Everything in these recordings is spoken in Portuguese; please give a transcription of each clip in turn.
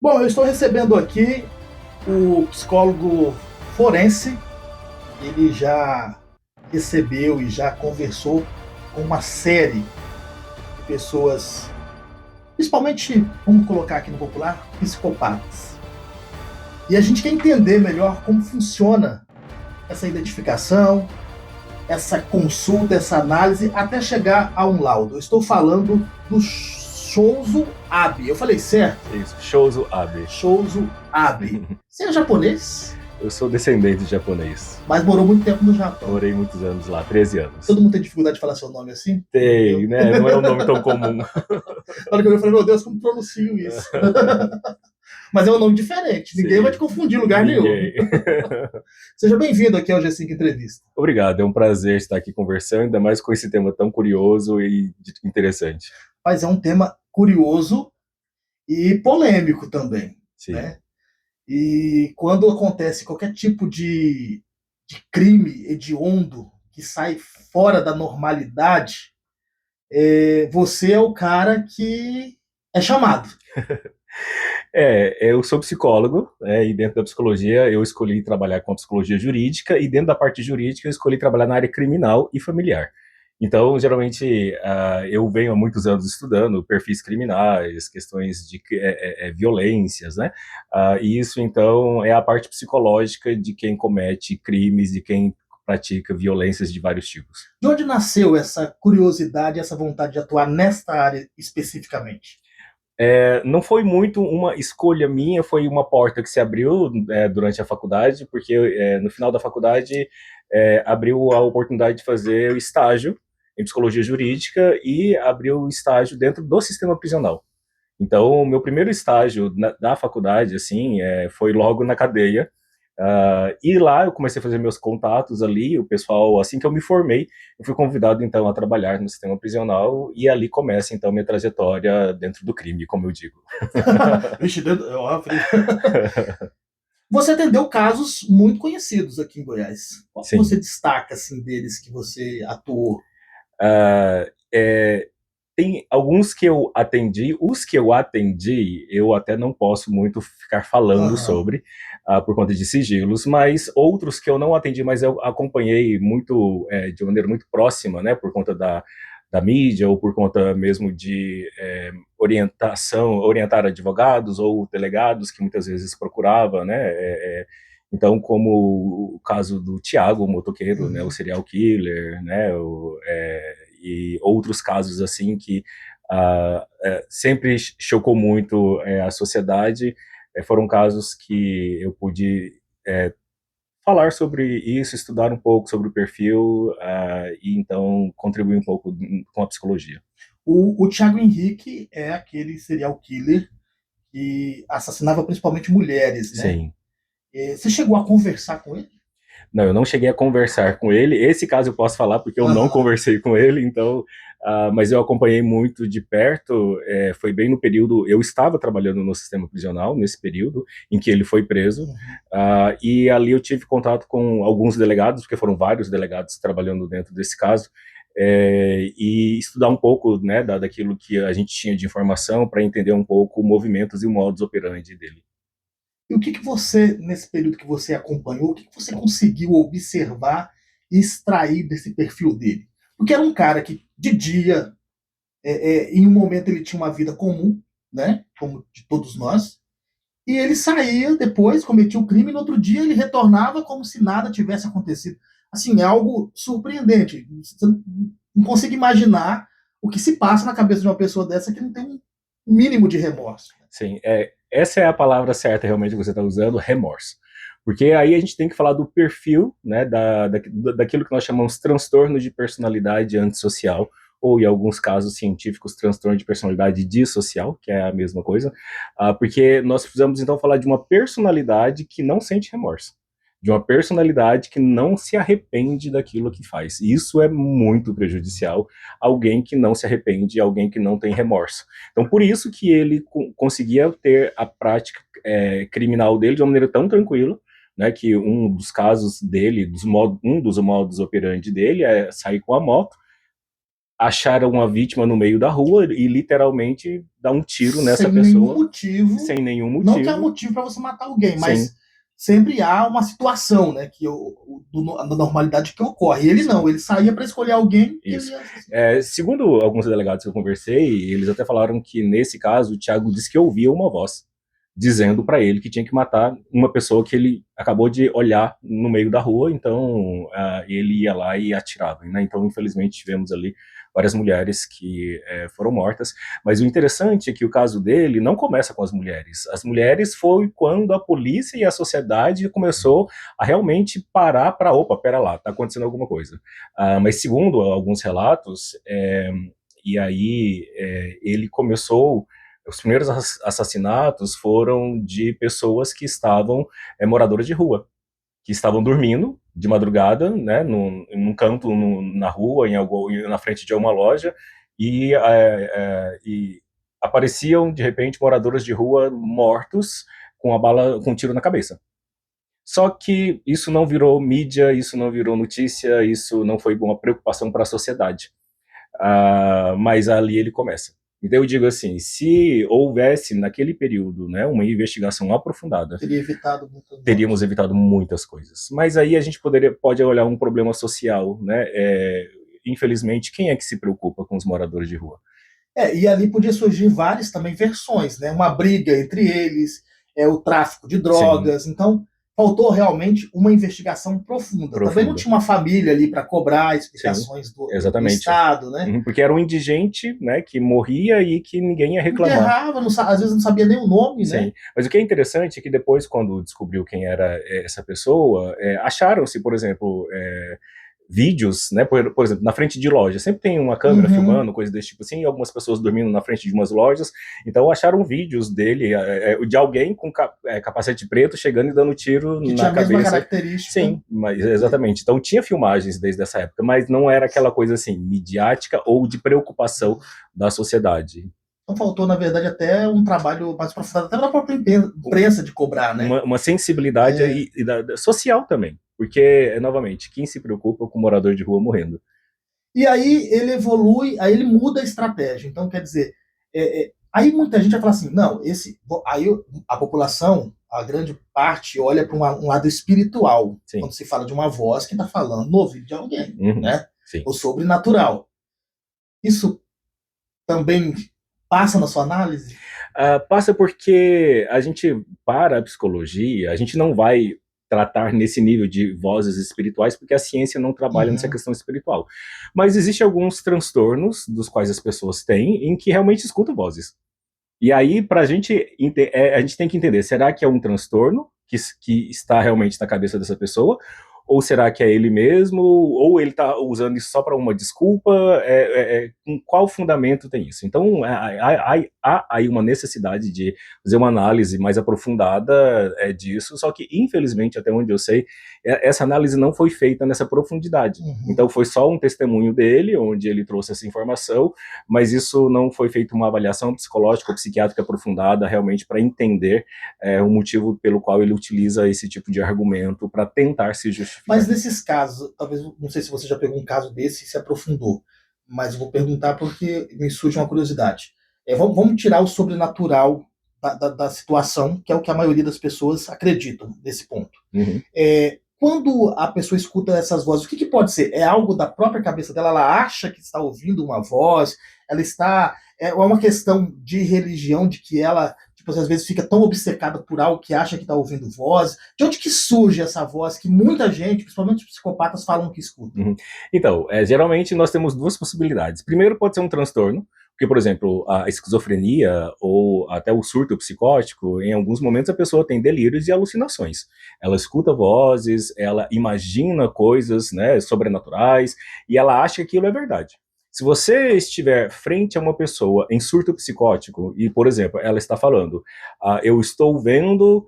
Bom, eu estou recebendo aqui o psicólogo forense. Ele já recebeu e já conversou com uma série de pessoas, principalmente, vamos colocar aqui no popular, psicopatas. E a gente quer entender melhor como funciona essa identificação, essa consulta, essa análise, até chegar a um laudo. Eu estou falando do Shouzo Abe. Eu falei certo? Isso, Shouzo Abe. Shouzo Abe. Você é japonês? Eu sou descendente de japonês. Mas morou muito tempo no Japão. Morei muitos anos lá, 13 anos. Todo mundo tem dificuldade de falar seu nome assim? Tem, né? Não é um nome tão comum. Na hora que eu falei, meu Deus, como pronuncio isso? Mas é um nome diferente. Ninguém Sim. vai te confundir em lugar nenhum. Seja bem-vindo aqui ao G5 Entrevista. Obrigado, é um prazer estar aqui conversando, ainda mais com esse tema tão curioso e interessante. Mas é um tema curioso e polêmico também. Sim. Né? E quando acontece qualquer tipo de crime hediondo que sai fora da normalidade, você é o cara que é chamado. Eu sou psicólogo, e dentro da psicologia eu escolhi trabalhar com a psicologia jurídica, e dentro da parte jurídica eu escolhi trabalhar na área criminal e familiar. Então, geralmente, eu venho há muitos anos estudando perfis criminais, questões de violências, né? E isso, então, é a parte psicológica de quem comete crimes, de quem pratica violências de vários tipos. De onde nasceu essa curiosidade, essa vontade de atuar nesta área especificamente? Não foi muito uma escolha minha, foi uma porta que se abriu durante a faculdade, porque no final da faculdade abriu a oportunidade de fazer o estágio em psicologia jurídica e abriu o estágio dentro do sistema prisional. Então, o meu primeiro estágio da faculdade, assim, foi logo na cadeia. E lá eu comecei a fazer meus contatos ali, o pessoal, assim que eu me formei, eu fui convidado então a trabalhar no sistema prisional e ali começa então minha trajetória dentro do crime, como eu digo. Vixe, você atendeu casos muito conhecidos aqui em Goiás. Qual que Sim. você destaca assim deles que você atuou? Tem alguns que eu atendi, os que eu atendi, eu até não posso muito ficar falando sobre, por conta de sigilos, mas outros que eu não atendi, mas eu acompanhei muito, de maneira muito próxima, né, por conta da mídia ou por conta mesmo de orientar advogados ou delegados que muitas vezes procurava, né, então, como o caso do Tiago, o motoqueiro, né, o serial killer, né, e outros casos assim que sempre chocou muito a sociedade, foram casos que eu pude falar sobre isso, estudar um pouco sobre o perfil e então contribuir um pouco com a psicologia. O Thiago Henrique é aquele serial killer que assassinava principalmente mulheres, né? Sim. Você chegou a conversar com ele? Não, eu não cheguei a conversar com ele. Esse caso eu posso falar porque eu não conversei com ele, então, mas eu acompanhei muito de perto. Foi bem no período, eu estava trabalhando no sistema prisional, nesse período em que ele foi preso, e ali eu tive contato com alguns delegados, porque foram vários delegados trabalhando dentro desse caso, e estudar um pouco, né, daquilo que a gente tinha de informação para entender um pouco movimentos e o modus operandi dele. E o que você, nesse período que você acompanhou, o que você conseguiu observar e extrair desse perfil dele? Porque era um cara que, de dia, em um momento ele tinha uma vida comum, né, como de todos nós, e ele saía depois, cometia o crime, e no outro dia ele retornava como se nada tivesse acontecido. Assim, é algo surpreendente. Você não consegue imaginar o que se passa na cabeça de uma pessoa dessa que não tem um mínimo de remorso. Sim, essa é a palavra certa realmente que você está usando, remorso. Porque aí a gente tem que falar do perfil, né, daquilo que nós chamamos de transtorno de personalidade antissocial, ou em alguns casos científicos, transtorno de personalidade dissocial, que é a mesma coisa, porque nós precisamos então falar de uma personalidade que não sente remorso, de uma personalidade que não se arrepende daquilo que faz. Isso é muito prejudicial. Alguém que não se arrepende, alguém que não tem remorso. Então, por isso que ele conseguia ter a prática criminal dele de uma maneira tão tranquila, né, que um dos casos dele, um dos modus operandi dele é sair com a moto, acharam uma vítima no meio da rua e literalmente dá um tiro nessa Sem nenhum pessoa motivo. sem nenhum Não que há motivo. motivo para você matar alguém, Sim. mas sempre há uma situação, né, da normalidade que ocorre. E ele não, ele saía para escolher alguém que ele Isso. ia... Segundo alguns delegados que eu conversei, eles até falaram que nesse caso o Thiago disse que ouvia uma voz dizendo para ele que tinha que matar uma pessoa que ele acabou de olhar no meio da rua, então ele ia lá e atirava, né? Então, infelizmente, tivemos ali várias mulheres que foram mortas, mas o interessante é que o caso dele não começa com as mulheres. As mulheres foi quando a polícia e a sociedade começou a realmente parar para, opa, pera lá, tá acontecendo alguma coisa. Mas segundo alguns relatos, e aí ele começou. Os primeiros assassinatos foram de pessoas que estavam moradoras de rua, que estavam dormindo de madrugada, né, num canto na rua, na frente de uma loja, e apareciam de repente moradores de rua mortos com a bala, com um tiro na cabeça. Só que isso não virou mídia, isso não virou notícia, isso não foi uma preocupação para a sociedade. Mas ali ele começa. Então eu digo assim, se houvesse naquele período, né, uma investigação aprofundada, teríamos evitado muitas coisas. Mas aí a gente pode olhar um problema social, né? Infelizmente, quem é que se preocupa com os moradores de rua? E ali podia surgir várias também versões, né? Uma briga entre eles, o tráfico de drogas. Sim. Então faltou realmente uma investigação profunda. Também não tinha uma família ali para cobrar explicações do Estado, né? Porque era um indigente, né, que morria e que ninguém ia reclamar. Enterrava, às vezes não sabia nem o nome, Sim. né? Mas o que é interessante é que depois, quando descobriu quem era essa pessoa, acharam-se, por exemplo, vídeos, né, por exemplo, na frente de loja, sempre tem uma câmera filmando, coisa desse tipo assim, e algumas pessoas dormindo na frente de umas lojas, então acharam vídeos dele, de alguém com capacete preto chegando e dando tiro que na cabeça. Que tinha a mesma característica. Sim, mas, exatamente, então tinha filmagens desde essa época, mas não era aquela coisa assim, midiática ou de preocupação da sociedade. Então faltou, na verdade, até um trabalho mais aprofundado, até na própria imprensa de cobrar, né? Uma sensibilidade social também. Porque, novamente, quem se preocupa com o morador de rua morrendo? E aí ele evolui, aí ele muda a estratégia. Então, quer dizer, aí muita gente vai falar assim, não, aí a população, a grande parte, olha para um lado espiritual. Sim. Quando se fala de uma voz que está falando no ouvido de alguém, né? Sim. O sobrenatural. Isso também passa na sua análise? Passa porque a gente, para a psicologia, a gente não vai tratar nesse nível de vozes espirituais, porque a ciência não trabalha nessa questão espiritual. Mas existem alguns transtornos dos quais as pessoas têm, em que realmente escutam vozes. E aí, a gente tem que entender, será que é um transtorno que está realmente na cabeça dessa pessoa? Ou será que é ele mesmo? Ou ele está usando isso só para uma desculpa? Com qual fundamento tem isso? Então, há aí uma necessidade de fazer uma análise mais aprofundada disso, só que, infelizmente, até onde eu sei, essa análise não foi feita nessa profundidade. Então, foi só um testemunho dele, onde ele trouxe essa informação, mas isso não foi feita uma avaliação psicológica ou psiquiátrica aprofundada, realmente, para entender o motivo pelo qual ele utiliza esse tipo de argumento para tentar se justificar. Mas nesses casos, talvez, não sei se você já pegou um caso desse e se aprofundou, mas eu vou perguntar porque me surge uma curiosidade. Vamos tirar o sobrenatural da situação, que é o que a maioria das pessoas acreditam nesse ponto. Quando a pessoa escuta essas vozes, o que pode ser? É algo da própria cabeça dela? Ela acha que está ouvindo uma voz? Ela está... É uma questão de religião, de que ela... às vezes fica tão obcecada por algo que acha que está ouvindo voz. De onde que surge essa voz que muita gente, principalmente os psicopatas, falam que escutam? Então, geralmente nós temos duas possibilidades. Primeiro, pode ser um transtorno, porque, por exemplo, a esquizofrenia ou até o surto psicótico, em alguns momentos a pessoa tem delírios e alucinações. Ela escuta vozes, ela imagina coisas, né, sobrenaturais, e ela acha que aquilo é verdade. Se você estiver frente a uma pessoa em surto psicótico e, por exemplo, ela está falando, eu estou vendo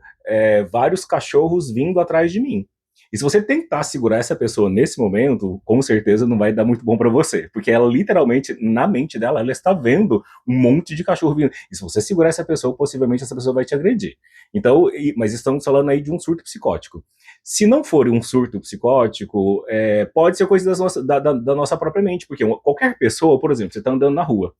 vários cachorros vindo atrás de mim. E se você tentar segurar essa pessoa nesse momento, com certeza não vai dar muito bom para você, porque ela literalmente, na mente dela, ela está vendo um monte de cachorro vindo. E se você segurar essa pessoa, possivelmente essa pessoa vai te agredir. Então, mas estamos falando aí de um surto psicótico. Se não for um surto psicótico, pode ser coisa da nossa própria mente, porque qualquer pessoa, por exemplo, você está andando na rua,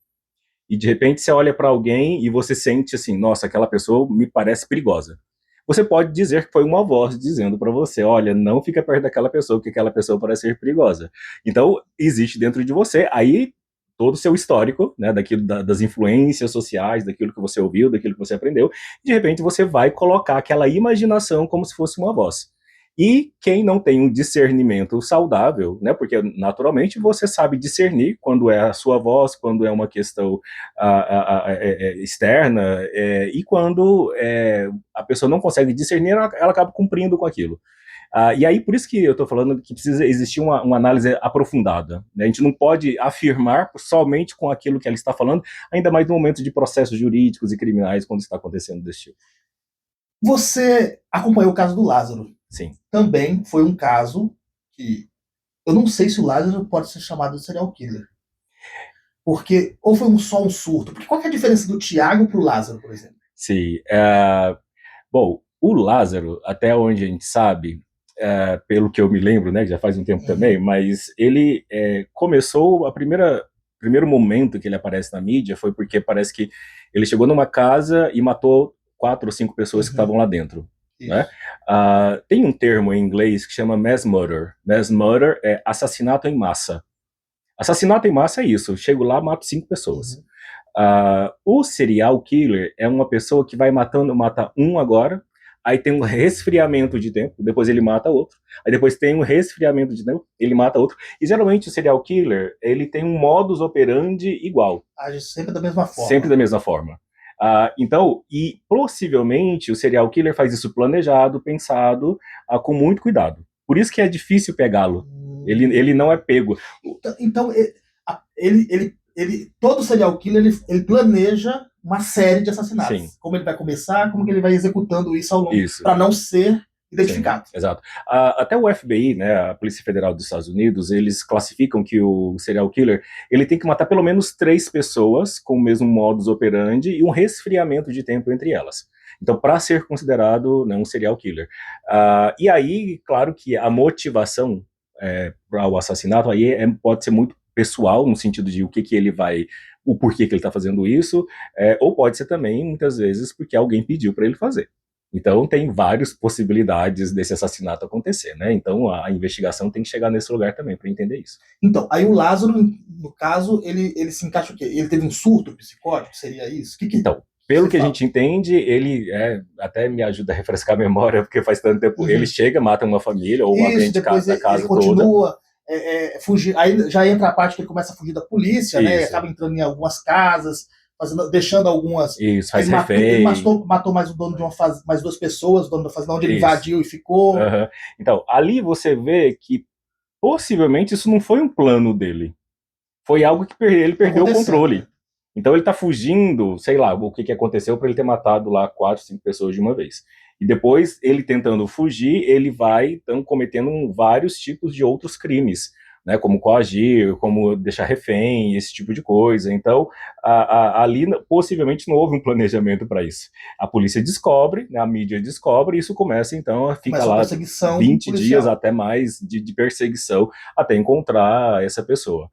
e de repente você olha para alguém e você sente assim, nossa, aquela pessoa me parece perigosa. Você pode dizer que foi uma voz dizendo para você, olha, não fica perto daquela pessoa, porque aquela pessoa parece ser perigosa. Então, existe dentro de você, aí todo o seu histórico, né, daquilo, das influências sociais, daquilo que você ouviu, daquilo que você aprendeu, de repente você vai colocar aquela imaginação como se fosse uma voz. E quem não tem um discernimento saudável, né, porque naturalmente você sabe discernir quando é a sua voz, quando é uma questão externa, e quando a pessoa não consegue discernir, ela acaba cumprindo com aquilo. E aí, por isso que eu estou falando que precisa existir uma análise aprofundada. Né? A gente não pode afirmar somente com aquilo que ela está falando, ainda mais no momento de processos jurídicos e criminais, quando está acontecendo desse tipo. Você acompanhou o caso do Lázaro. Sim. Também foi um caso que eu não sei se o Lázaro pode ser chamado de serial killer. Porque, ou foi só um surto? Porque qual que é a diferença do Tiago pro Lázaro, por exemplo? Sim. Bom, o Lázaro, até onde a gente sabe, pelo que eu me lembro, né, que já faz um tempo também, mas ele começou, primeiro momento que ele aparece na mídia foi porque parece que ele chegou numa casa e matou 4 ou 5 pessoas que estavam lá dentro. Né? Tem um termo em inglês que chama mass murder. Mass murder é assassinato em massa. Assassinato em massa é isso, eu chego lá, mato 5 pessoas. O serial killer é uma pessoa que vai mata um agora, aí tem um resfriamento de tempo, depois ele mata outro, aí depois tem um resfriamento de tempo, ele mata outro, e geralmente o serial killer, ele tem um modus operandi igual. Age sempre da mesma forma. Sempre da mesma forma. Então, e possivelmente o serial killer faz isso planejado, pensado, com muito cuidado. Por isso que é difícil pegá-lo. Ele não é pego. Então todo serial killer ele planeja uma série de assassinatos. Sim. Como ele vai começar, como que ele vai executando isso ao longo, para não ser identificado. Sim, exato. Até o FBI, né, a Polícia Federal dos Estados Unidos, eles classificam que o serial killer ele tem que matar pelo menos 3 pessoas com o mesmo modus operandi e um resfriamento de tempo entre elas. Então, para ser considerado, né, um serial killer. E aí, claro que a motivação para o assassinato aí pode ser muito pessoal, no sentido de o porquê que ele está fazendo isso, ou pode ser também, muitas vezes, porque alguém pediu para ele fazer. Então, tem várias possibilidades desse assassinato acontecer, né? Então, a investigação tem que chegar nesse lugar também para entender isso. Então, aí o Lázaro, no caso, ele se encaixa o quê? Ele teve um surto psicótico? Seria isso? Então, pelo que a gente entende, ele até me ajuda a refrescar a memória, porque faz tanto tempo, ele chega, mata uma família, ou mata gente da casa ele continua, toda. Fugir, aí já entra a parte que ele começa a fugir da polícia, né? E acaba entrando em algumas casas, deixando algumas. Isso, faz refém. Ele matou mais o dono de mais 2 pessoas, o dono da fazenda, onde ele invadiu e ficou. Então, ali você vê que possivelmente isso não foi um plano dele. Foi algo que ele perdeu o controle. Então ele tá fugindo, sei lá, o que aconteceu para ele ter matado lá 4, 5 pessoas de uma vez. E depois, ele tentando fugir, ele vai, então, cometendo vários tipos de outros crimes, né, como coagir, como deixar refém, esse tipo de coisa. Então, ali possivelmente não houve um planejamento para isso. A polícia descobre, né, a mídia descobre, e isso começa, então, fica lá 20 dias até mais de perseguição até encontrar essa pessoa.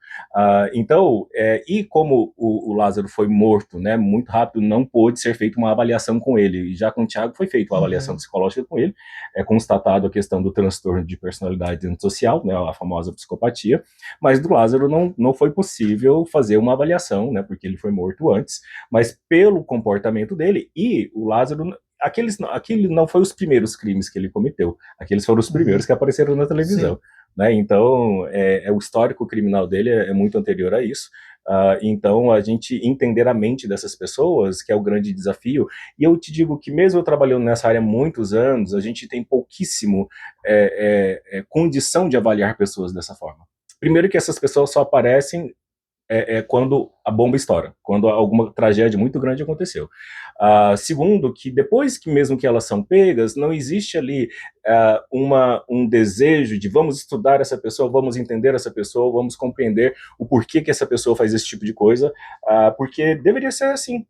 Então, e como o Lázaro foi morto, né, muito rápido, não pôde ser feita uma avaliação com ele. E já com o Tiago foi feita uma avaliação psicológica com ele, é constatado a questão do transtorno de personalidade antissocial, né, a famosa psicopatia, mas do Lázaro não foi possível fazer uma avaliação, né, porque ele foi morto antes, mas pelo comportamento dele, e o Lázaro, aqueles não foi os primeiros crimes que ele cometeu, aqueles foram os primeiros que apareceram na televisão. Né, então, o histórico criminal dele é muito anterior a isso. Então, a gente entender a mente dessas pessoas, que é o grande desafio, e eu te digo que mesmo eu trabalhando nessa área há muitos anos, a gente tem pouquíssimo condição de avaliar pessoas dessa forma. Primeiro que essas pessoas só aparecem é quando a bomba estoura, quando alguma tragédia muito grande aconteceu. Segundo, que depois que mesmo que elas são pegas, não existe ali um desejo de vamos estudar essa pessoa, vamos entender essa pessoa, vamos compreender o porquê que essa pessoa faz esse tipo de coisa, porque deveria ser assim.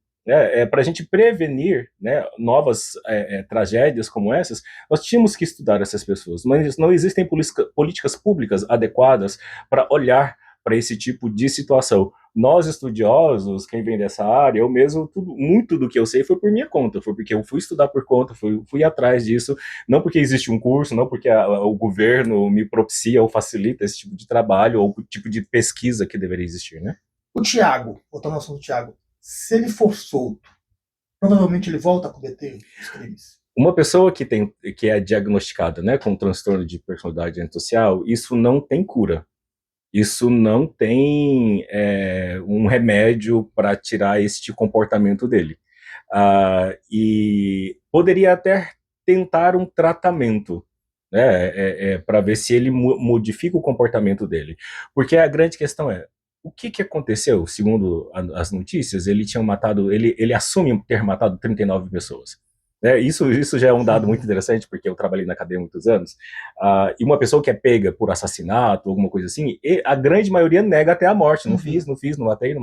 Para a gente prevenir, né, novas tragédias como essas, nós tínhamos que estudar essas pessoas, mas não existem políticas públicas adequadas para olhar para esse tipo de situação. Nós, estudiosos, quem vem dessa área, eu mesmo, muito do que eu sei foi por minha conta, foi porque eu fui estudar por conta, fui atrás disso, não porque existe um curso, não porque o governo me propicia ou facilita esse tipo de trabalho ou o tipo de pesquisa que deveria existir, né? O Tiago, voltando ao assunto do Tiago, se ele for solto, provavelmente ele volta a cometer os crimes. Uma pessoa que é diagnosticada, né, com transtorno de personalidade antissocial, isso não tem cura. Isso não tem um remédio para tirar este comportamento dele. E poderia até tentar um tratamento, né, para ver se ele modifica o comportamento dele. Porque a grande questão é, o que aconteceu? Segundo as notícias, ele tinha matado, ele assume ter matado 39 pessoas. Isso já é um dado muito interessante, porque eu trabalhei na cadeia há muitos anos, e uma pessoa que é pega por assassinato, alguma coisa assim, a grande maioria nega até a morte, não fiz, não matei,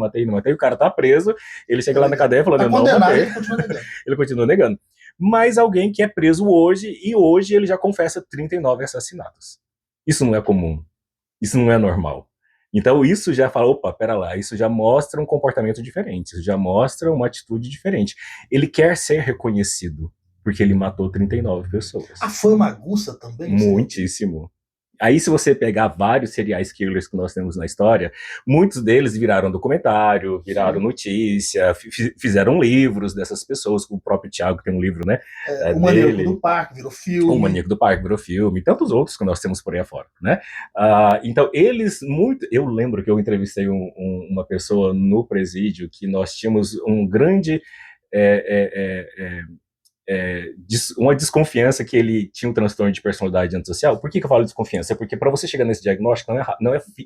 o cara tá preso, ele chega lá na cadeia falando, eu não matei, ele continua negando. Ele continua negando. Mas alguém que é preso hoje, e hoje ele já confessa 39 assassinatos. Isso não é comum, isso não é normal. Então isso já fala, opa, pera lá, isso já mostra um comportamento diferente, isso já mostra uma atitude diferente. Ele quer ser reconhecido, porque ele matou 39 pessoas. A fama aguça também? Muitíssimo. Aí, se você pegar vários serial killers que nós temos na história, muitos deles viraram documentário, viraram notícia, fizeram livros dessas pessoas. O próprio Thiago tem um livro, né? O Maníaco do Parque virou filme. O Maníaco do Parque virou filme, e tantos outros que nós temos por aí afora, né? Então, eu lembro que eu entrevistei uma pessoa no presídio que nós tínhamos um grande uma desconfiança que ele tinha um transtorno de personalidade antissocial. Por que eu falo desconfiança? É porque para você chegar nesse diagnóstico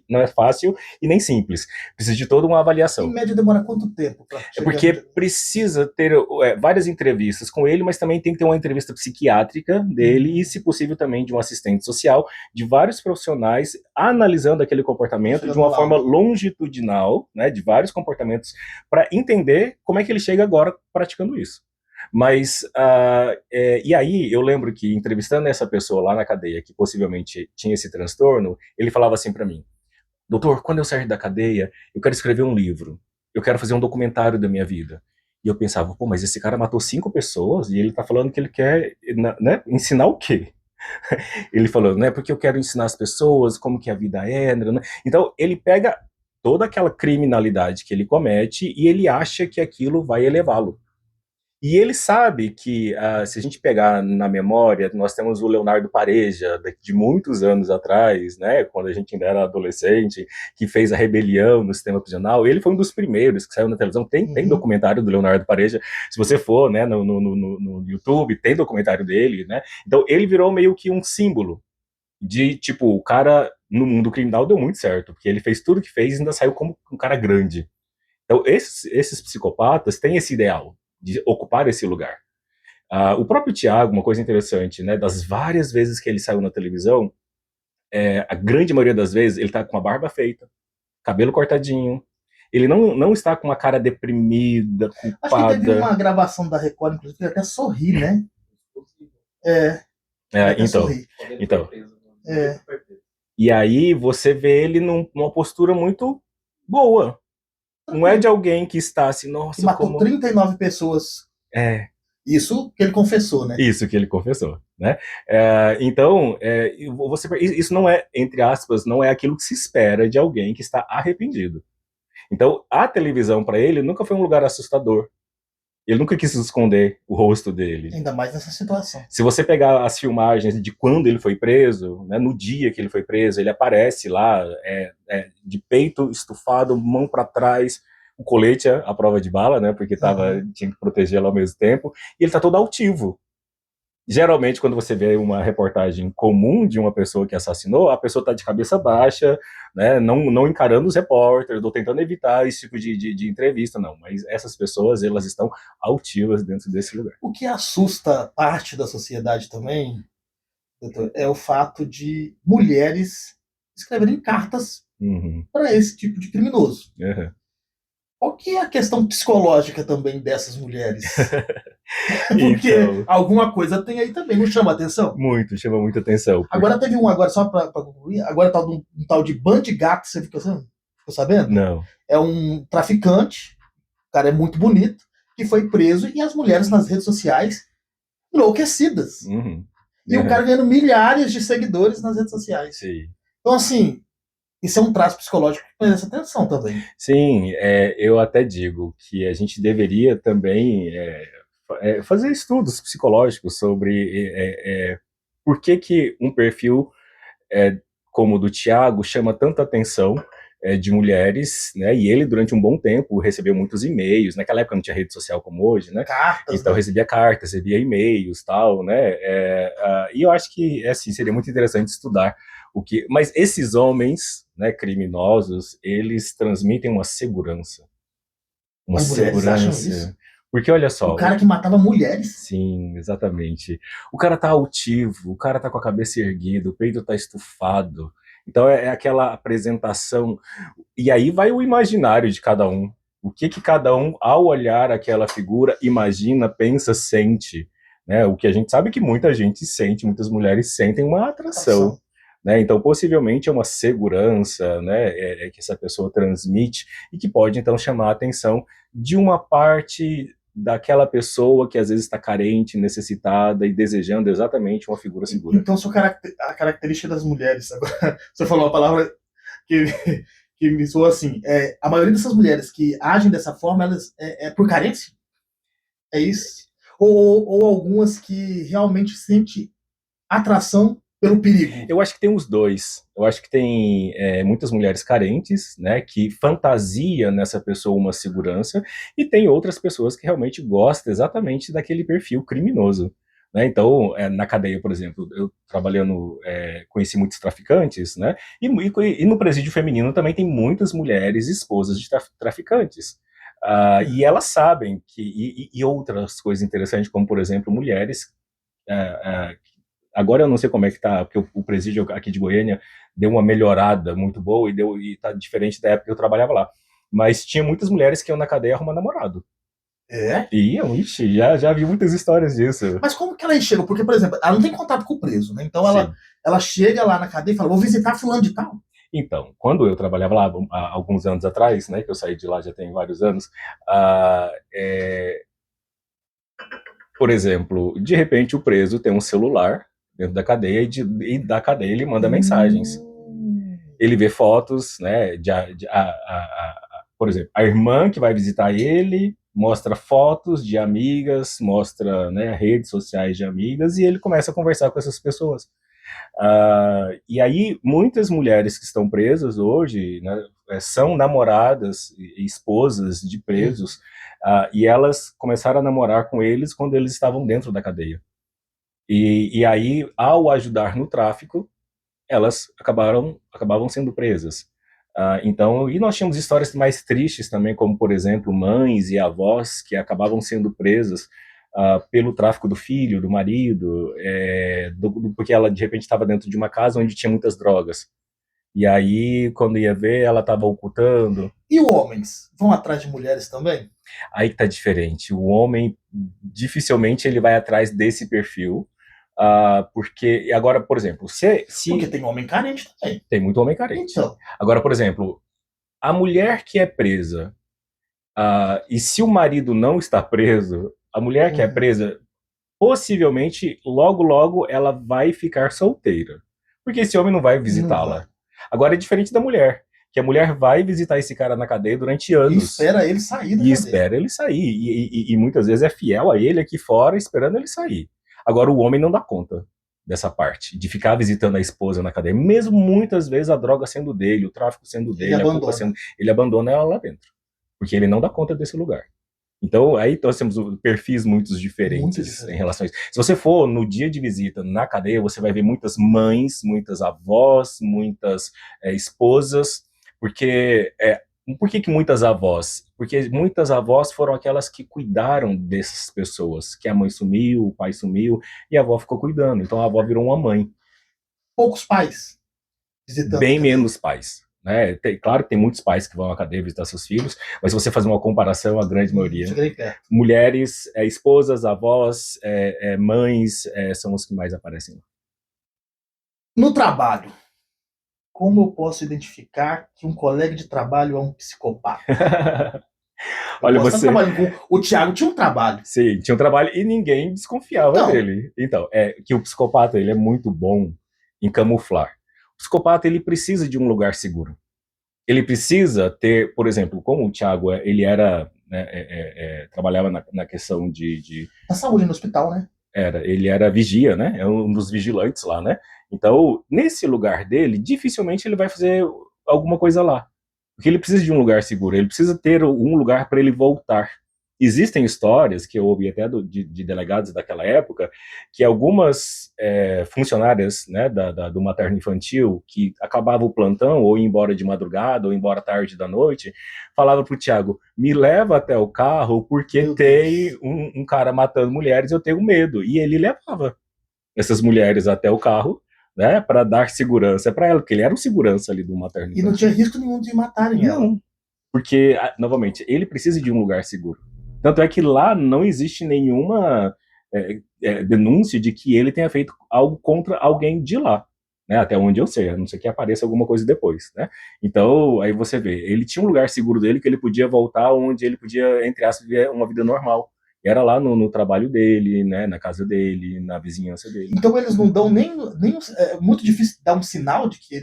não é fácil e nem simples. Precisa de toda uma avaliação. Em média demora quanto tempo? Porque precisa ter várias entrevistas com ele, mas também tem que ter uma entrevista psiquiátrica dele e, se possível, também de um assistente social, de vários profissionais analisando aquele comportamento de uma forma longitudinal, né, de vários comportamentos, para entender como é que ele chega agora praticando isso. Mas, e aí eu lembro que entrevistando essa pessoa lá na cadeia, que possivelmente tinha esse transtorno, ele falava assim para mim, doutor, quando eu sair da cadeia, eu quero escrever um livro, eu quero fazer um documentário da minha vida. E eu pensava, pô, mas esse cara matou 5 pessoas e ele tá falando que ele quer, né, ensinar o quê? Ele falou, né, porque eu quero ensinar as pessoas como que a vida é, né? Então ele pega toda aquela criminalidade que ele comete e ele acha que aquilo vai elevá-lo. E ele sabe que, se a gente pegar na memória, nós temos o Leonardo Pareja, de muitos anos atrás, né, quando a gente ainda era adolescente, que fez a rebelião no sistema prisional. Ele foi um dos primeiros que saiu na televisão. Tem documentário do Leonardo Pareja. Se você for, né, no YouTube, tem documentário dele, né? Então ele virou meio que um símbolo de, tipo, o cara no mundo criminal deu muito certo, porque ele fez tudo que fez e ainda saiu como um cara grande. Então esses psicopatas têm esse ideal de ocupar esse lugar. O próprio Tiago, uma coisa interessante, né, das várias vezes que ele saiu na televisão, a grande maioria das vezes ele tá com a barba feita, cabelo cortadinho, ele não está com uma cara deprimida, culpada. Acho que teve uma gravação da Record, inclusive, que ele até sorri, né? Então. E aí você vê ele numa postura muito boa. Não é de alguém que está assim, nossa... Que matou 39 pessoas. Isso que ele confessou, né? Isso que ele confessou, né? Então, isso não é, entre aspas, não é aquilo que se espera de alguém que está arrependido. Então, a televisão para ele nunca foi um lugar assustador. Ele nunca quis esconder o rosto dele. Ainda mais nessa situação. Se você pegar as filmagens de quando ele foi preso, né, no dia que ele foi preso, ele aparece lá de peito estufado, mão para trás, o colete à prova de bala, né, porque tinha que protegê-lo ao mesmo tempo, e ele tá todo altivo. geralmente, quando você vê uma reportagem comum de uma pessoa que assassinou, a pessoa está de cabeça baixa, né, não encarando os repórteres, ou tentando evitar esse tipo de entrevista, não. Mas essas pessoas, elas estão altivas dentro desse lugar. O que assusta parte da sociedade também, doutor, é o fato de mulheres escreverem cartas Uhum. para esse tipo de criminoso. Uhum. Qual que é a questão psicológica também dessas mulheres? Porque Então, alguma coisa tem aí também, não chama atenção? chama muita atenção. Agora teve um, agora só para concluir, agora tá um tal de Bandigato, você ficou sabendo? Não. É um traficante, o cara é muito bonito, que foi preso e as mulheres nas redes sociais enlouquecidas. Uhum. E o cara ganhando milhares de seguidores nas redes sociais. Sim. Então, assim, isso é um traço psicológico que merece atenção também. Sim, eu até digo que a gente deveria também fazer estudos psicológicos sobre por que um perfil como o do Thiago chama tanta atenção de mulheres, né? E ele, durante um bom tempo, recebeu muitos e-mails. Naquela época não tinha rede social como hoje, né? Cartas, então né? recebia cartas, recebia e-mails, tal, né? E eu acho que assim seria muito interessante estudar mas esses homens, né, criminosos, eles transmitem uma As mulheres acham isso? segurança. Porque olha O só, cara que matava mulheres. sim, exatamente. O cara tá altivo, o cara tá com a cabeça erguida, o peito tá estufado. Então é aquela apresentação. E aí vai o imaginário de cada um. O que cada um, ao olhar aquela figura, imagina, pensa, sente. Né? O que a gente sabe é que muita gente sente, muitas mulheres sentem uma atração. Né? Então, possivelmente é uma segurança, né, que essa pessoa transmite e que pode, então, chamar a atenção de uma parte daquela pessoa que às vezes está carente, necessitada e desejando exatamente uma figura segura. Então, a característica das mulheres, agora, você falou uma palavra que, que me soou assim, a maioria dessas mulheres que agem dessa forma, elas é por carência? É isso? Ou algumas que realmente sentem atração pelo perigo? Eu acho que tem os dois. Eu acho que tem muitas mulheres carentes, né, que fantasia nessa pessoa uma segurança, e tem outras pessoas que realmente gostam exatamente daquele perfil criminoso. Né? Então, na cadeia, por exemplo, eu trabalhando, conheci muitos traficantes, né? E no presídio feminino também tem muitas mulheres esposas de traficantes. E elas sabem e outras coisas interessantes, como por exemplo, mulheres agora eu não sei como é que tá, porque o presídio aqui de Goiânia deu uma melhorada muito boa e tá diferente da época que eu trabalhava lá. Mas tinha muitas mulheres que iam na cadeia arrumar namorado. É? Iam, ixi, já vi muitas histórias disso. Mas como que ela chega? Porque, por exemplo, ela não tem contato com o preso, né? Então ela chega lá na cadeia e fala, vou visitar fulano de tal. Então, quando eu trabalhava lá, há alguns anos atrás, né, que eu saí de lá já tem vários anos, por exemplo, de repente o preso tem um celular dentro da cadeia e da cadeia ele manda mensagens. Ele vê fotos, né, por exemplo, a irmã que vai visitar ele mostra fotos de amigas, mostra, né, redes sociais de amigas e ele começa a conversar com essas pessoas. E aí muitas mulheres que estão presas hoje, né, são namoradas e esposas de presos, e elas começaram a namorar com eles quando eles estavam dentro da cadeia. E aí, ao ajudar no tráfico, elas acabavam sendo presas. Então, e nós tínhamos histórias mais tristes também, como, por exemplo, mães e avós que acabavam sendo presas pelo tráfico do filho, do marido, porque ela, de repente, estava dentro de uma casa onde tinha muitas drogas. E aí, quando ia ver, ela estava ocultando. E homens? Vão atrás de mulheres também? Aí que tá diferente. O homem, dificilmente, ele vai atrás desse perfil, porque, agora, por exemplo, Porque tem homem carente também. Tem muito homem carente. Então. Agora, por exemplo, a mulher que é presa, e se o marido não está preso, a mulher que é presa, possivelmente, logo, logo, ela vai ficar solteira. Porque esse homem não vai visitá-la. Agora é diferente da mulher, que a mulher vai visitar esse cara na cadeia durante anos. E espera ele sair da cadeia. Espera ele sair. E muitas vezes é fiel a ele aqui fora, esperando ele sair. Agora o homem não dá conta dessa parte, de ficar visitando a esposa na cadeia, mesmo muitas vezes a droga sendo dele, o tráfico sendo dele, a culpa sendo... Ele abandona ela lá dentro, porque ele não dá conta desse lugar. Então, aí nós temos perfis muito Muito diferentes em diferente. relação a isso. Se você for no dia de visita na cadeia, você vai ver muitas mães, muitas avós, muitas esposas, porque por que muitas avós? Porque muitas avós foram aquelas que cuidaram dessas pessoas, que a mãe sumiu, o pai sumiu, e a avó ficou cuidando. Então a avó virou uma mãe, Poucos pais visitando a bem cadeia. menos pais. Né? Claro que tem muitos pais que vão à cadeia visitar seus filhos, mas se você fazer uma comparação, a grande maioria, Cheguei perto. mulheres, esposas, avós, mães, são os que mais aparecem. No trabalho, como eu posso identificar que um colega de trabalho é um psicopata? Eu Olha, posso estar você. trabalhando com. O Thiago tinha um trabalho. Sim, tinha um trabalho e ninguém desconfiava Então, dele. Então, que o psicopata ele é muito bom em camuflar. O psicopata ele precisa de um lugar seguro. Ele precisa ter, por exemplo, como o Thiago, ele era, né, trabalhava na questão na saúde, no hospital, né? ele era vigia, né? É um dos vigilantes lá, né? Então, nesse lugar dele, dificilmente ele vai fazer alguma coisa lá. Porque ele precisa de um lugar seguro, ele precisa ter um lugar para ele voltar. Existem histórias que eu ouvi até de delegados daquela época, que algumas funcionárias, né, do materno infantil que acabavam o plantão, ou ia embora de madrugada, ou ia embora tarde da noite, falava para o Tiago, me leva até o carro, porque Meu tem Deus. um cara matando mulheres, eu tenho medo. E ele levava essas mulheres até o carro, né, para dar segurança para ela, porque ele era um segurança ali do materno E não tinha infantil. risco nenhum de matarem ela. Não, porque, novamente, ele precisa de um lugar seguro. Tanto é que lá não existe nenhuma denúncia de que ele tenha feito algo contra alguém de lá. Né, até onde eu sei, a não ser que apareça alguma coisa depois. Né? Então, aí você vê, ele tinha um lugar seguro dele que ele podia voltar onde ele podia, entre aspas, viver uma vida normal. E era lá no trabalho dele, né, na casa dele, na vizinhança dele. Então eles não dão nem é muito difícil dar um sinal de que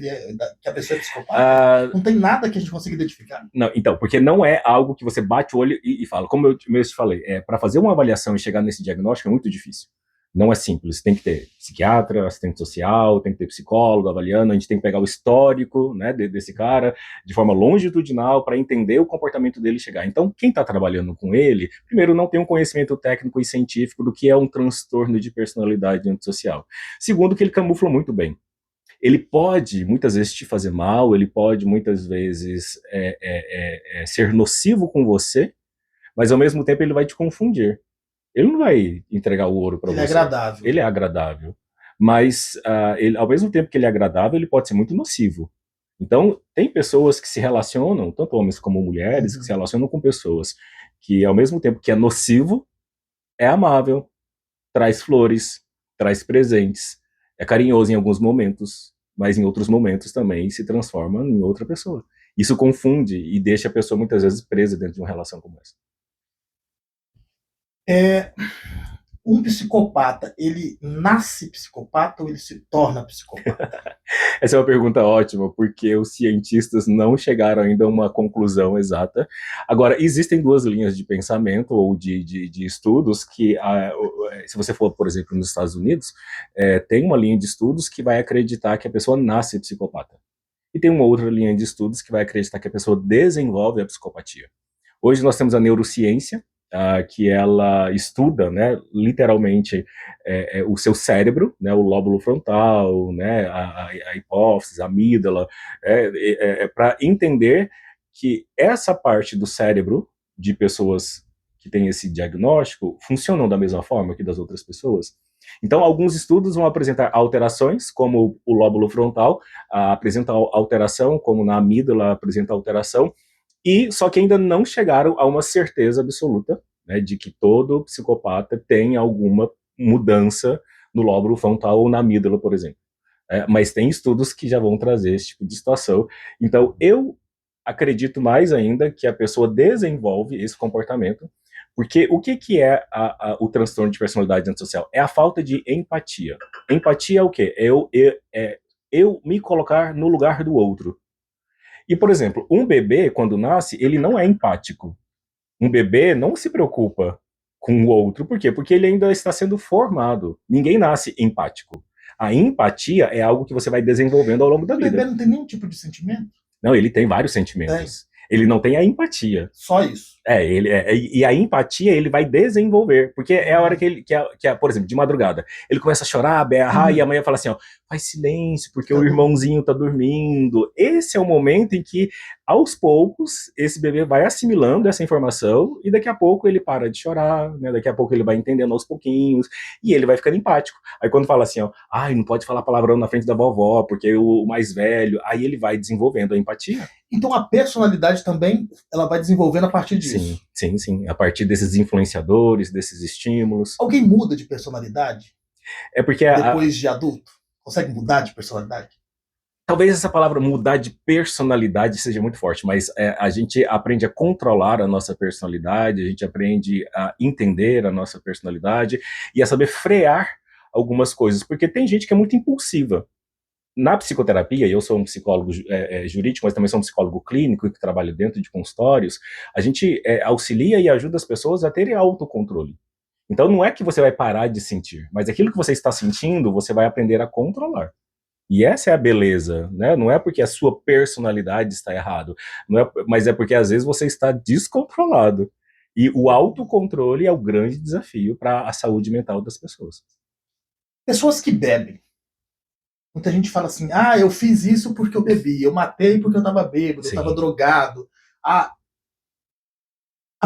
que a pessoa é psicopata. Ah, Não tem nada que a gente consiga identificar. não, então, porque não é algo que você bate o olho e fala. Como eu mesmo te falei, para fazer uma avaliação e chegar nesse diagnóstico é muito difícil. Não é simples. Tem que ter psiquiatra, assistente social, tem que ter psicólogo avaliando. A gente tem que pegar o histórico, né, desse cara de forma longitudinal para entender o comportamento dele e chegar. Então, quem está trabalhando com ele, primeiro, não tem um conhecimento técnico e científico do que é um transtorno de personalidade antissocial. Segundo, que ele camufla muito bem. Ele pode muitas vezes te fazer mal, ele pode muitas vezes ser nocivo com você, mas ao mesmo tempo ele vai te confundir. Ele não vai entregar o ouro para Ele é você. agradável. Ele é agradável, mas ao mesmo tempo que ele é agradável, ele pode ser muito nocivo. Então, tem pessoas que se relacionam, tanto homens como mulheres, que se relacionam com pessoas que, ao mesmo tempo que é nocivo, é amável, traz flores, traz presentes, é carinhoso em alguns momentos, mas em outros momentos também se transforma em outra pessoa. Isso confunde e deixa a pessoa muitas vezes presa dentro de uma relação como essa. É, um psicopata, ele nasce psicopata ou ele se torna psicopata? Essa é uma pergunta ótima, porque os cientistas não chegaram ainda a uma conclusão exata. Agora, existem duas linhas de pensamento ou de estudos que, se você for, por exemplo, nos Estados Unidos, tem uma linha de estudos que vai acreditar que a pessoa nasce psicopata. E tem uma outra linha de estudos que vai acreditar que a pessoa desenvolve a psicopatia. Hoje nós temos a neurociência, que ela estuda, né, literalmente o seu cérebro, né, o lóbulo frontal, né, a hipófise, a amígdala, para entender que essa parte do cérebro de pessoas que têm esse diagnóstico funcionam da mesma forma que das outras pessoas. Então, alguns estudos vão apresentar alterações, como o lóbulo frontal apresenta alteração, como na amígdala apresenta alteração, e só que ainda não chegaram a uma certeza absoluta, né, de que todo psicopata tem alguma mudança no lóbulo frontal ou na amígdala, por exemplo. Mas tem estudos que já vão trazer esse tipo de situação. Então, eu acredito mais ainda que a pessoa desenvolve esse comportamento, porque o que é o transtorno de personalidade antissocial? É a falta de empatia. Empatia é o quê? Eu me colocar no lugar do outro. E, por exemplo, um bebê, quando nasce, ele não é empático. Um bebê não se preocupa com o outro. Por quê? Porque ele ainda está sendo formado. Ninguém nasce empático. A empatia é algo que você vai desenvolvendo ao longo da O bebê vida. não tem nenhum tipo de sentimento? Não, ele tem vários Tem. sentimentos. Ele não tem a empatia. Só isso. E a empatia ele vai desenvolver, porque é a hora que ele, por exemplo, de madrugada, ele começa a chorar, berrar, e a mãe fala assim, ó, faz silêncio, porque o irmãozinho tá dormindo. Esse é o momento em que, aos poucos, esse bebê vai assimilando essa informação, e daqui a pouco ele para de chorar, né? Daqui a pouco ele vai entendendo aos pouquinhos, e ele vai ficando empático. Aí quando fala assim, ó, ai, não pode falar palavrão na frente da vovó, porque o mais velho, aí ele vai desenvolvendo a empatia. Então a personalidade também ela vai desenvolvendo a partir disso. Sim. A partir desses influenciadores, desses estímulos. Alguém muda de personalidade? É porque depois de adulto? Consegue mudar de personalidade? Talvez essa palavra mudar de personalidade seja muito forte, mas a gente aprende a controlar a nossa personalidade, a gente aprende a entender a nossa personalidade e a saber frear algumas coisas, porque tem gente que é muito impulsiva. Na psicoterapia, e eu sou um psicólogo jurídico, mas também sou um psicólogo clínico que trabalha dentro de consultórios, a gente auxilia e ajuda as pessoas a terem autocontrole. Então não é que você vai parar de sentir, mas aquilo que você está sentindo, você vai aprender a controlar. E essa é a beleza, né? Não é porque a sua personalidade está errado, mas é porque às vezes você está descontrolado. E o autocontrole é o grande desafio para a saúde mental das pessoas. Pessoas que bebem. Muita gente fala assim, eu fiz isso porque eu bebi, eu matei porque eu estava bêbado, eu estava drogado. A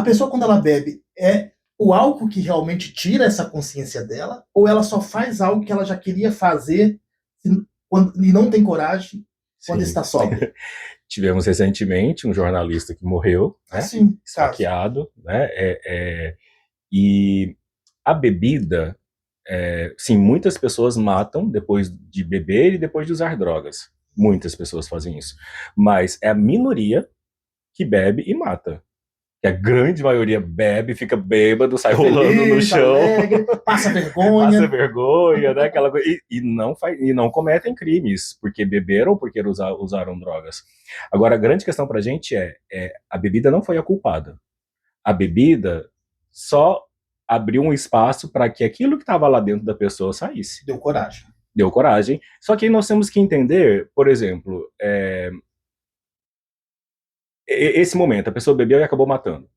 pessoa, quando ela bebe, é o álcool que realmente tira essa consciência dela? Ou ela só faz algo que ela já queria fazer e não tem coragem quando está sóbria? Tivemos recentemente um jornalista que morreu, né, esfaqueado, né, e a bebida, sim, muitas pessoas matam depois de beber e depois de usar drogas. Muitas pessoas fazem isso. Mas é a minoria que bebe e mata. Que a grande maioria bebe, fica bêbado, sai rolando no chão, alegre, passa vergonha, né? Aquela coisa, e não cometem crimes porque beberam ou porque usaram drogas. Agora, a grande questão pra gente a bebida não foi a culpada. A bebida só abriu um espaço para que aquilo que estava lá dentro da pessoa saísse. Deu coragem. Deu coragem. Só que aí nós temos que entender, por exemplo, esse momento, a pessoa bebeu e acabou matando.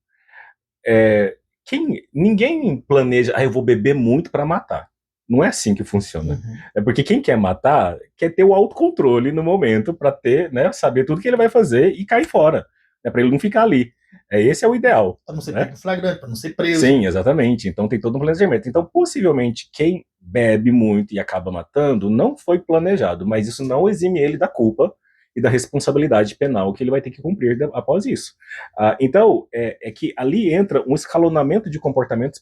Ninguém planeja, eu vou beber muito para matar. Não é assim que funciona. Uhum. É porque quem quer matar quer ter o autocontrole no momento para ter, né, saber tudo que ele vai fazer e cair fora, né, para ele não ficar ali. Esse é o ideal. Para não ser pego em flagrante, para não ser preso. Sim, exatamente. Então tem todo um planejamento. Então, possivelmente, quem bebe muito e acaba matando não foi planejado, mas isso não exime ele da culpa e da responsabilidade penal que ele vai ter que cumprir após isso. Então, é que ali entra um escalonamento de comportamentos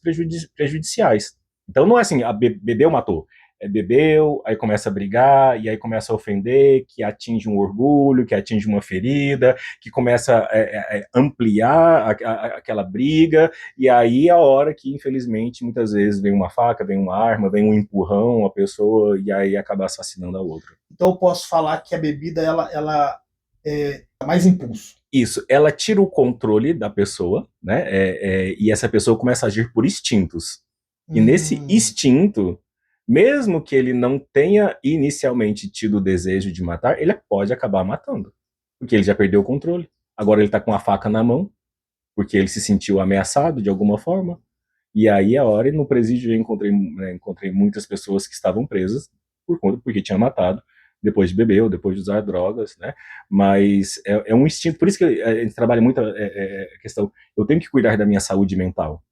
prejudiciais. Então, não é assim, bebeu, matou. Bebeu, aí começa a brigar, e aí começa a ofender, que atinge um orgulho, que atinge uma ferida, que começa a ampliar aquela briga, e aí é a hora que, infelizmente, muitas vezes vem uma faca, vem uma arma, vem um empurrão, a pessoa, e aí acaba assassinando a outra. Então eu posso falar que a bebida, ela é mais impulso. Isso, ela tira o controle da pessoa, né, e essa pessoa começa a agir por instintos. E nesse instinto, mesmo que ele não tenha inicialmente tido o desejo de matar, ele pode acabar matando, porque ele já perdeu o controle. Agora ele tá com a faca na mão, porque ele se sentiu ameaçado de alguma forma. E aí a hora, no presídio, eu encontrei muitas pessoas que estavam presas porque tinha matado, depois de beber ou depois de usar drogas, né? Mas é um instinto, por isso que a gente trabalha muito a questão, eu tenho que cuidar da minha saúde mental.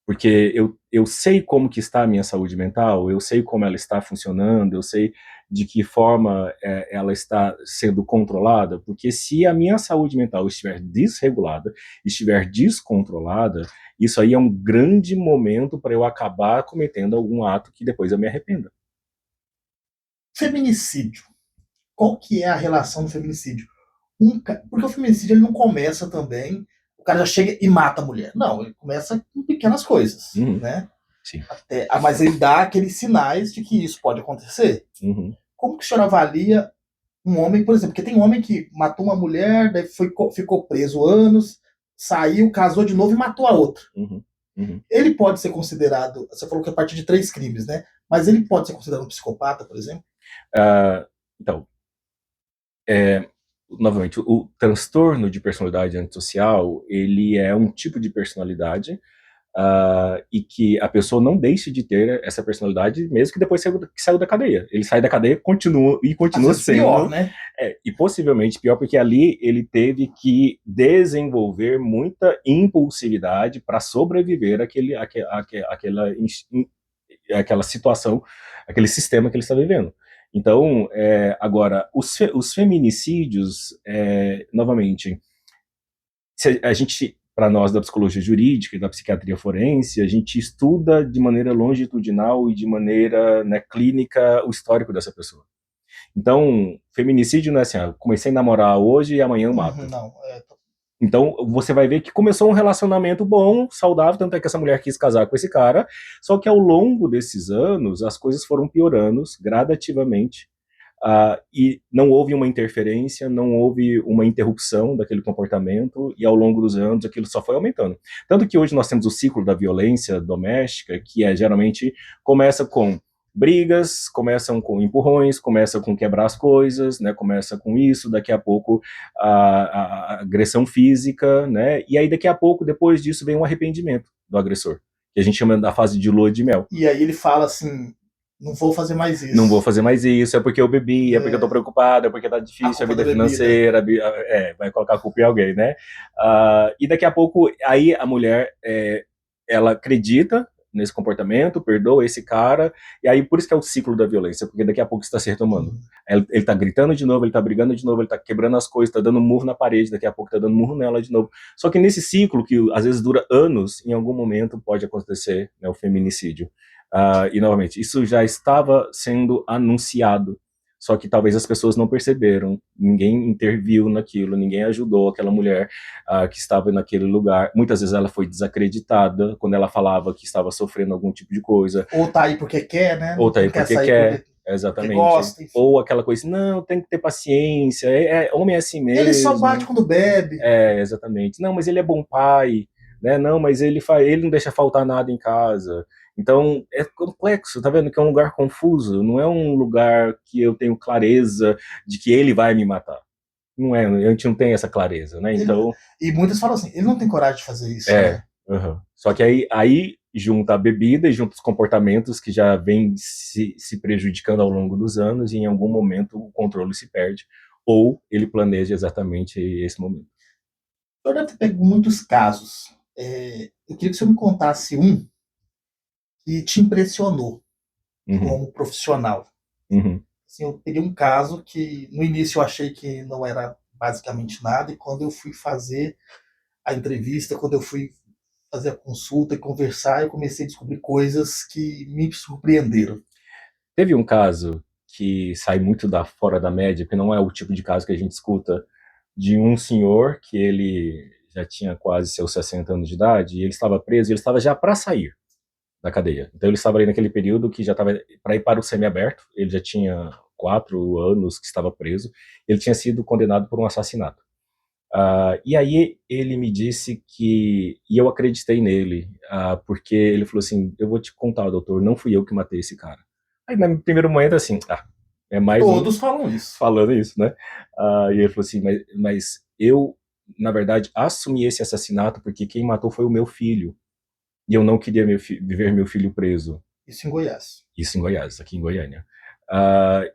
Porque eu sei como que está a minha saúde mental, eu sei como ela está funcionando, eu sei de que forma ela está sendo controlada, porque se a minha saúde mental estiver desregulada, estiver descontrolada, isso aí é um grande momento para eu acabar cometendo algum ato que depois eu me arrependa. Feminicídio. Qual que é a relação do feminicídio? Porque o feminicídio ele não começa também, o cara já chega e mata a mulher. Não, ele começa com pequenas coisas, né? Sim. Mas ele dá aqueles sinais de que isso pode acontecer. Como que o senhor avalia um homem, por exemplo, porque tem um homem que matou uma mulher, daí ficou preso anos, saiu, casou de novo e matou a outra. Ele pode ser considerado, você falou que é a partir de 3 crimes, né? Mas ele pode ser considerado um psicopata, por exemplo? Então, novamente, o transtorno de personalidade antissocial, ele é um tipo de personalidade e que a pessoa não deixe de ter essa personalidade, mesmo que depois saiu da cadeia. Ele sai da cadeia Às continua vezes pior, sendo, né? e possivelmente pior, porque ali ele teve que desenvolver muita impulsividade para sobreviver àquela situação, aquele sistema que ele está vivendo. Então, agora, os feminicídios, novamente, se a gente, para nós da psicologia jurídica e da psiquiatria forense, a gente estuda de maneira longitudinal e de maneira, né, clínica o histórico dessa pessoa. Então, feminicídio não é assim, comecei a namorar hoje e amanhã eu mato. Não, Então, você vai ver que começou um relacionamento bom, saudável, tanto é que essa mulher quis casar com esse cara, só que ao longo desses anos, as coisas foram piorando gradativamente, e não houve uma interferência, não houve uma interrupção daquele comportamento, e ao longo dos anos aquilo só foi aumentando. Tanto que hoje nós temos o ciclo da violência doméstica, que geralmente começa com brigas, começam com empurrões, começa com quebrar as coisas, né, começa com isso, daqui a pouco a agressão física, né, e aí daqui a pouco, depois disso, vem um arrependimento do agressor, que a gente chama da fase de lua de mel. E aí ele fala assim, não vou fazer mais isso. Não vou fazer mais isso, é porque eu bebi, é porque eu tô preocupado, é porque tá difícil a vida financeira, vai colocar a culpa em alguém, né? E daqui a pouco, aí a mulher, ela acredita nesse comportamento, perdoa esse cara, e aí por isso que é o ciclo da violência, porque daqui a pouco está se retomando. Ele tá gritando de novo, ele tá brigando de novo, ele tá quebrando as coisas, tá dando murro na parede, daqui a pouco tá dando murro nela de novo. Só que nesse ciclo, que às vezes dura anos, em algum momento pode acontecer, né, o feminicídio. E novamente, isso já estava sendo anunciado, só que talvez as pessoas não perceberam, ninguém interviu naquilo, ninguém ajudou aquela mulher que estava naquele lugar. Muitas vezes ela foi desacreditada quando ela falava que estava sofrendo algum tipo de coisa. Ou tá aí porque quer, né? Ou tá aí porque quer, exatamente. Porque gosta, ou aquela coisa, não, tem que ter paciência, homem é assim mesmo. Ele só bate quando bebe. Exatamente. Não, mas ele é bom pai, né? Não, mas ele não deixa faltar nada em casa. Então, é complexo, tá vendo? Que é um lugar confuso, não é um lugar que eu tenho clareza de que ele vai me matar. Não é, a gente não tem essa clareza, né? Então... E muitas falam assim, ele não tem coragem de fazer isso, né? Só que aí junta a bebida e junta os comportamentos que já vem se prejudicando ao longo dos anos, e em algum momento o controle se perde, ou ele planeja exatamente esse momento. Eu deve ter pego muitos casos. Eu queria que você me contasse um que te impressionou como profissional. Assim, eu peguei um caso que no início eu achei que não era basicamente nada, e quando eu fui fazer a entrevista, quando eu fui fazer a consulta e conversar, eu comecei a descobrir coisas que me surpreenderam. Teve um caso que sai muito fora da média, que não é o tipo de caso que a gente escuta, de um senhor que ele já tinha quase seus 60 anos de idade, e ele estava preso, e ele estava já para sair da cadeia. Então ele estava ali naquele período que já estava para ir para o semiaberto, ele já tinha 4 anos que estava preso, ele tinha sido condenado por um assassinato. E aí ele me disse e eu acreditei nele, porque ele falou assim, eu vou te contar, doutor, não fui eu que matei esse cara. Aí no primeiro momento assim, é mais Todos falam isso. Falando isso, né? E ele falou assim, mas eu, na verdade, assumi esse assassinato porque quem matou foi o meu filho, e eu não queria ver meu filho preso. Isso em Goiás. Isso em Goiás, aqui em Goiânia.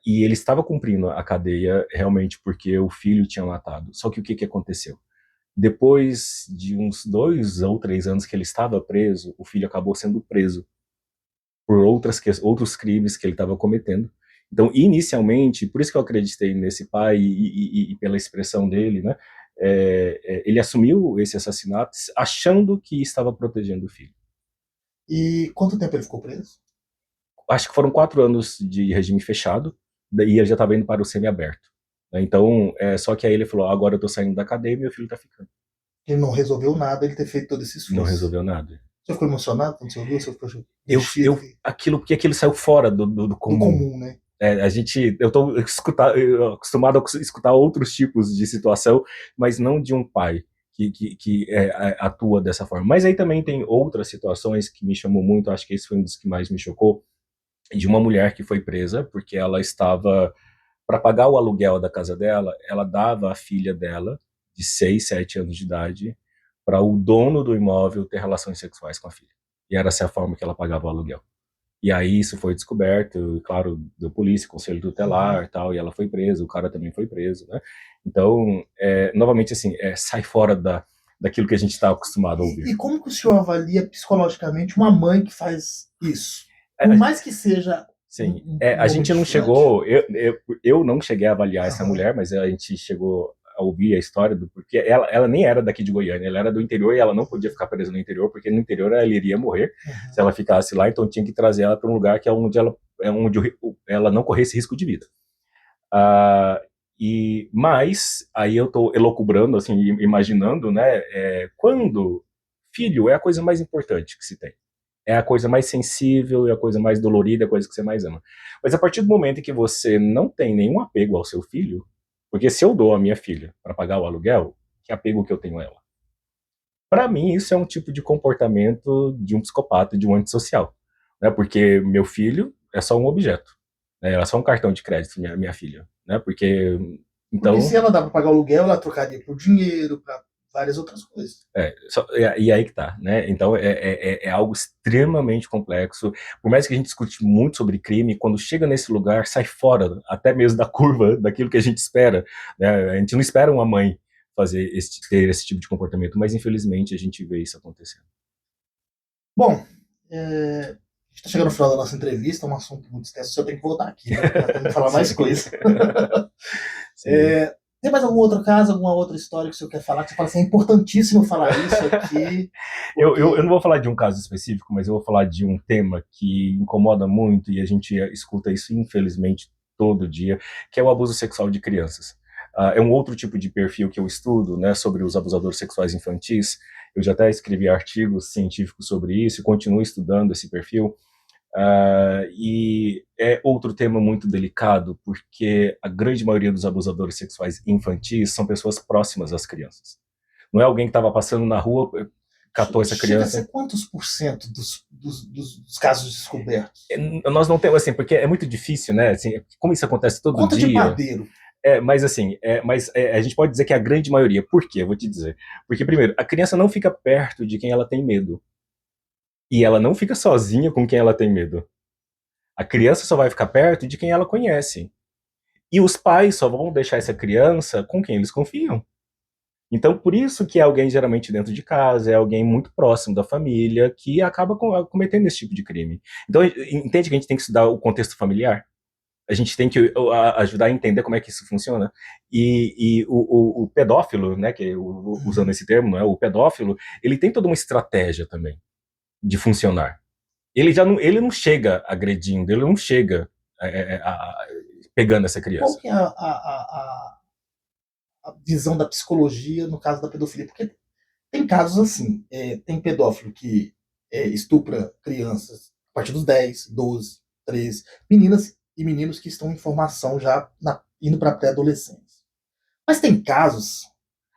E ele estava cumprindo a cadeia realmente porque o filho tinha matado. Só que o que aconteceu? Depois de uns 2 ou 3 anos que ele estava preso, o filho acabou sendo preso por outros crimes que ele estava cometendo. Então, inicialmente, por isso que eu acreditei nesse pai e pela expressão dele, né? Ele assumiu esse assassinato achando que estava protegendo o filho. E quanto tempo ele ficou preso? Acho que foram 4 anos de regime fechado, daí ele já estava indo para o semiaberto. Então, só que aí ele falou, agora eu estou saindo da cadeia e meu filho está ficando. Ele não resolveu nada, ele ter feito todo esse esforço. Não resolveu nada. Você ficou emocionado quando você ouviu? Você ficou porque aquilo saiu fora do comum. Do comum, né? Eu estou acostumado a escutar outros tipos de situação, mas não de um pai que atua dessa forma. Mas aí também tem outras situações que me chamou muito, acho que esse foi um dos que mais me chocou, de uma mulher que foi presa porque ela estava para pagar o aluguel da casa dela, ela dava a filha dela, de 6, 7 anos de idade, para o dono do imóvel ter relações sexuais com a filha. E era essa a forma que ela pagava o aluguel. E aí isso foi descoberto, e claro, deu polícia, conselho tutelar e tal, e ela foi presa, o cara também foi preso, né? Então, novamente assim, sai fora daquilo que a gente está acostumado a ouvir. E como que o senhor avalia psicologicamente uma mãe que faz isso? É, Por mais que seja sim, um a homem gente não distante. chegou, eu não cheguei a avaliar essa Aham. mulher, mas a gente chegou a ouvir a história do porque ela nem era daqui de Goiânia, ela era do interior e ela não podia ficar presa no interior, porque no interior ela iria morrer se Uhum. ela ficasse lá, então tinha que trazer ela para um lugar que ela não corresse risco de vida. Ah, mas aí eu estou elocubrando, assim, imaginando, né, quando filho é a coisa mais importante que se tem. É a coisa mais sensível, é a coisa mais dolorida, é a coisa que você mais ama. Mas a partir do momento em que você não tem nenhum apego ao seu filho, porque se eu dou a minha filha para pagar o aluguel, que apego que eu tenho a ela? Para mim, isso é um tipo de comportamento de um psicopata, de um antissocial. Né? Porque meu filho é só um objeto. Né? Ela é só um cartão de crédito, minha filha. Né? Porque, Porque se então, ela dá para pagar o aluguel, ela trocaria por dinheiro, para várias outras coisas. e aí que tá, né? Então é algo extremamente complexo. Por mais que a gente discute muito sobre crime, quando chega nesse lugar, sai fora até mesmo da curva daquilo que a gente espera. Né? A gente não espera uma mãe ter esse tipo de comportamento, mas infelizmente a gente vê isso acontecendo. Bom, a gente está chegando no final da nossa entrevista, é um assunto muito extenso, o senhor tem que voltar aqui, né? Nós temos que falar mais Sim. coisas. Sim. Tem mais algum outro caso, alguma outra história que o senhor quer falar? Que você fala assim, é importantíssimo falar isso aqui. Eu não vou falar de um caso específico, mas eu vou falar de um tema que incomoda muito e a gente escuta isso, infelizmente, todo dia, que é o abuso sexual de crianças. É um outro tipo de perfil que eu estudo, né, sobre os abusadores sexuais infantis. Eu já até escrevi artigos científicos sobre isso e continuo estudando esse perfil. E é outro tema muito delicado, porque a grande maioria dos abusadores sexuais infantis são pessoas próximas às crianças. Não é alguém que estava passando na rua, catou essa Chega a criança. ser quantos por cento dos casos descobertos? Nós não temos, assim, porque é muito difícil, né? Assim, como isso acontece todo Conta de dia. padeiro. Mas assim, a gente pode dizer que é a grande maioria. Por quê? Eu vou te dizer. Porque, primeiro, a criança não fica perto de quem ela tem medo. E ela não fica sozinha com quem ela tem medo. A criança só vai ficar perto de quem ela conhece. E os pais só vão deixar essa criança com quem eles confiam. Então, por isso que é alguém geralmente dentro de casa, é alguém muito próximo da família que acaba cometendo esse tipo de crime. Então, entende que a gente tem que estudar o contexto familiar? A gente tem que ajudar a entender como é que isso funciona. E o pedófilo, né, que usando esse termo, não é? O pedófilo, ele tem toda uma estratégia também de funcionar. Ele não chega agredindo, ele não chega pegando essa Qual criança. que é a visão da psicologia no caso da pedofilia? Porque tem casos assim, tem pedófilo que estupra crianças a partir dos 10, 12, 13, meninas e meninos que estão em formação já indo para a pré-adolescência. Mas tem casos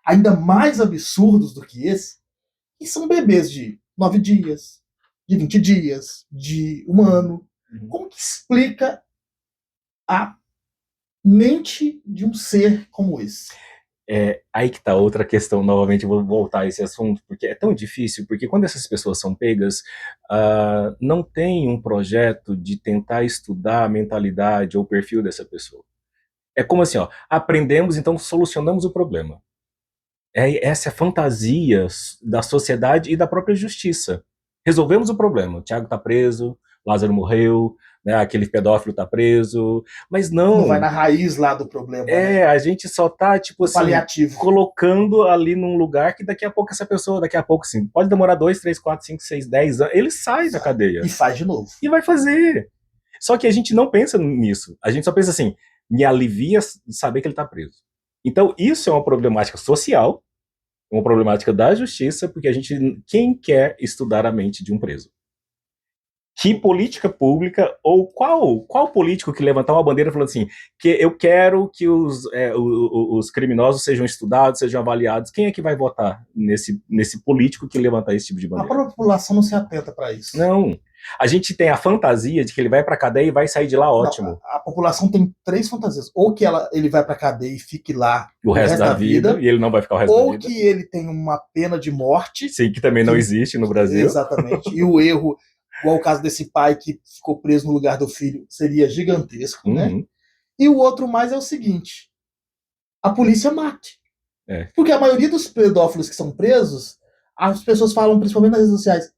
ainda mais absurdos do que esse, que são bebês de 9 dias, de 20 dias, de 1 ano. Como que explica a mente de um ser como esse? Aí que tá outra questão, novamente eu vou voltar a esse assunto, porque é tão difícil, porque quando essas pessoas são pegas, não tem um projeto de tentar estudar a mentalidade ou o perfil dessa pessoa. É como assim, ó, aprendemos, então solucionamos o problema. Essa é a fantasia da sociedade e da própria justiça. Resolvemos o problema. O Tiago tá preso, Lázaro morreu, né, aquele pedófilo tá preso, mas Não vai não. na raiz lá do problema, né? A gente só tá, tipo No assim, paliativo. colocando ali num lugar que daqui a pouco essa pessoa, daqui a pouco, assim, pode demorar 2, 3, 4, 5, 6, 10 anos, ele sai da E cadeia faz de novo. e vai fazer. Só que a gente não pensa nisso. A gente só pensa assim, me alivia saber que ele tá preso. Então, isso é uma problemática social, uma problemática da justiça, porque quem quer estudar a mente de um preso? Que política pública, ou qual político que levantar uma bandeira falando assim, que eu quero que os criminosos sejam estudados, sejam avaliados, quem é que vai votar nesse político que levantar esse tipo de A bandeira? própria população não se atenta para isso. Não. A gente tem a fantasia de que ele vai pra cadeia e vai sair de lá ótimo. Não, a população tem três fantasias. Ou que ele vai pra cadeia e fique lá O resto da vida, e ele não vai ficar o resto da ou vida. que ele tem uma pena de morte. Sim, que também não existe no Brasil. Exatamente. E o erro, igual o caso desse pai que ficou preso no lugar do filho, seria gigantesco, né? E o outro mais é o seguinte: a polícia mate. Porque a maioria dos pedófilos que são presos, as pessoas falam, principalmente nas redes sociais,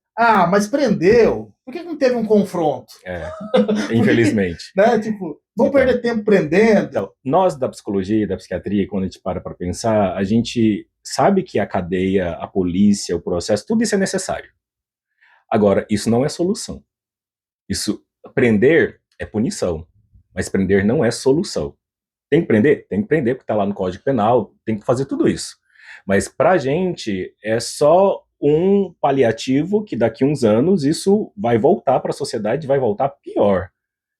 mas prendeu. Por que não teve um confronto? Infelizmente. Né? Tipo, vão perder tempo prendendo. Então, nós da psicologia e da psiquiatria, quando a gente para pensar, a gente sabe que a cadeia, a polícia, o processo, tudo isso é necessário. Agora, isso não é solução. Prender é punição, mas prender não é solução. Tem que prender? Tem que prender, porque está lá no Código Penal, tem que fazer tudo isso. Mas pra gente é só um paliativo que daqui a uns anos isso vai voltar para a sociedade, vai voltar pior.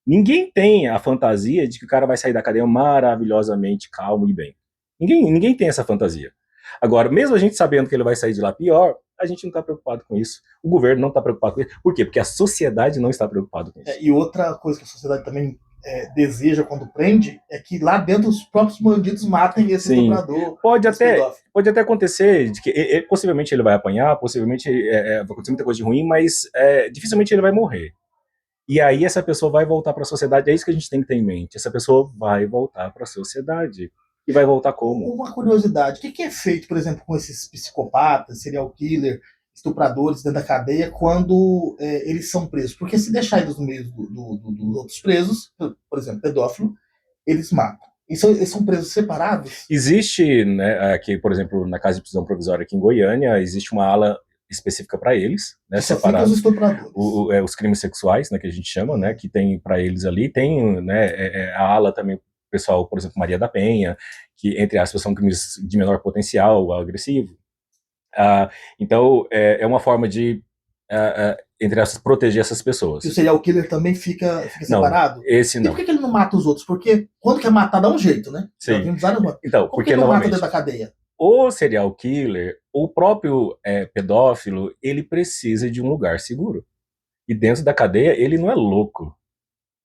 Ninguém tem a fantasia de que o cara vai sair da cadeia maravilhosamente calmo e bem. Ninguém tem essa fantasia. Agora, mesmo a gente sabendo que ele vai sair de lá pior, a gente não está preocupado com isso. O governo não está preocupado com isso. Por quê? Porque a sociedade não está preocupada com isso. E outra coisa que a sociedade também deseja quando prende é que lá dentro os próprios bandidos matem esse estuprador. Pode até acontecer de que possivelmente ele vai apanhar, possivelmente vai acontecer muita coisa de ruim, mas dificilmente ele vai morrer. E aí essa pessoa vai voltar para a sociedade. É isso que a gente tem que ter em mente. Essa pessoa vai voltar para a sociedade. E vai voltar como? Uma curiosidade. O que é feito, por exemplo, com esses psicopatas, serial killer, estupradores dentro da cadeia quando eles são presos? Porque se deixar eles no meio dos outros presos, por exemplo, pedófilo, eles matam. Eles são presos separados? Existe, né, aqui, por exemplo, na casa de prisão provisória aqui em Goiânia, existe uma ala específica para eles, né, separados. Os estupradores. Os crimes sexuais, né, que a gente chama, né, que tem para eles ali, tem, né, a ala também, pessoal, por exemplo, Maria da Penha, que, entre aspas, são crimes de menor potencial, agressivo. Então, é uma forma de, entre aspas, proteger essas pessoas. E o serial killer também fica separado? Esse não. E por que ele não mata os outros? Porque quando quer matar, dá um jeito, né? Sim. Então, porque não mata dentro da cadeia? O serial killer, o próprio pedófilo, ele precisa de um lugar seguro. E dentro da cadeia, ele não é louco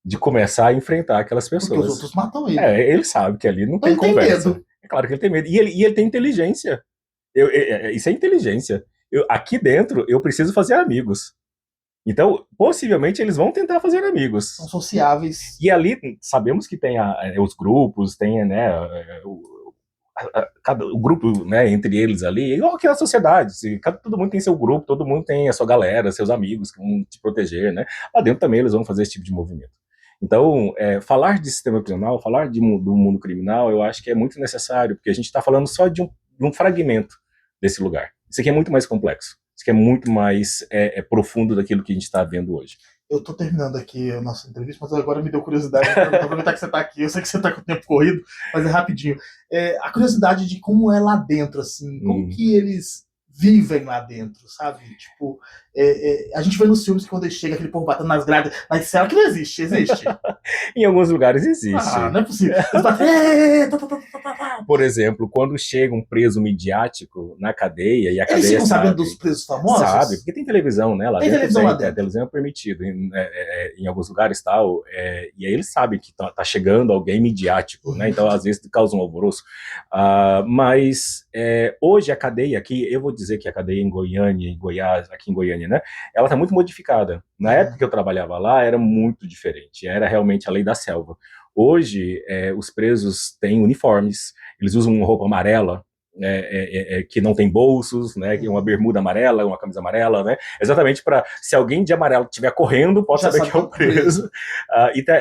de começar a enfrentar aquelas pessoas. Porque os outros matam ele. Ele sabe que ali não tem conversa. Medo. É claro que ele tem medo. E ele tem inteligência. Isso é inteligência. Aqui dentro, eu preciso fazer amigos. Então, possivelmente, eles vão tentar fazer amigos. São sociáveis. E ali, sabemos que tem os grupos, tem, né, o grupo, né, entre eles ali, igual que a sociedade, todo mundo tem seu grupo, todo mundo tem a sua galera, seus amigos que vão te proteger, né? Lá dentro também eles vão fazer esse tipo de movimento. Então, falar de sistema prisional, falar do mundo criminal, eu acho que é muito necessário, porque a gente está falando só de um fragmento desse lugar. Isso aqui é muito mais complexo, isso aqui é muito mais profundo daquilo que a gente está vendo hoje. Eu tô terminando aqui a nossa entrevista, mas agora me deu curiosidade. Então, aproveitar que você tá aqui. Eu sei que você tá com o tempo corrido, mas é rapidinho. A curiosidade de como é lá dentro, assim. Como que eles vivem lá dentro, sabe? Tipo, a gente vê nos filmes que quando chega aquele povo batendo nas grades, nas celas, que não existe. Em alguns lugares existe. Não é possível. Por exemplo, quando chega um preso midiático na cadeia e a cadeia. Eles ficam sabendo dos presos famosos? Sabe, porque tem televisão, né? Lá tem dentro televisão lá dentro. A televisão é permitido em alguns lugares tal. E aí eles sabem que tá chegando alguém midiático, né? Então, às vezes, causa um alvoroço. Mas hoje a cadeia aqui, eu vou dizer que a cadeia em Goiânia, em Goiás, aqui em Goiânia, né? Ela tá muito modificada. Na época que eu trabalhava lá, era muito diferente. Era realmente a lei da selva. Hoje, os presos têm uniformes, eles usam uma roupa amarela, que não tem bolsos, né, uma bermuda amarela, uma camisa amarela, né, exatamente para, se alguém de amarelo estiver correndo, pode saber que é o preso.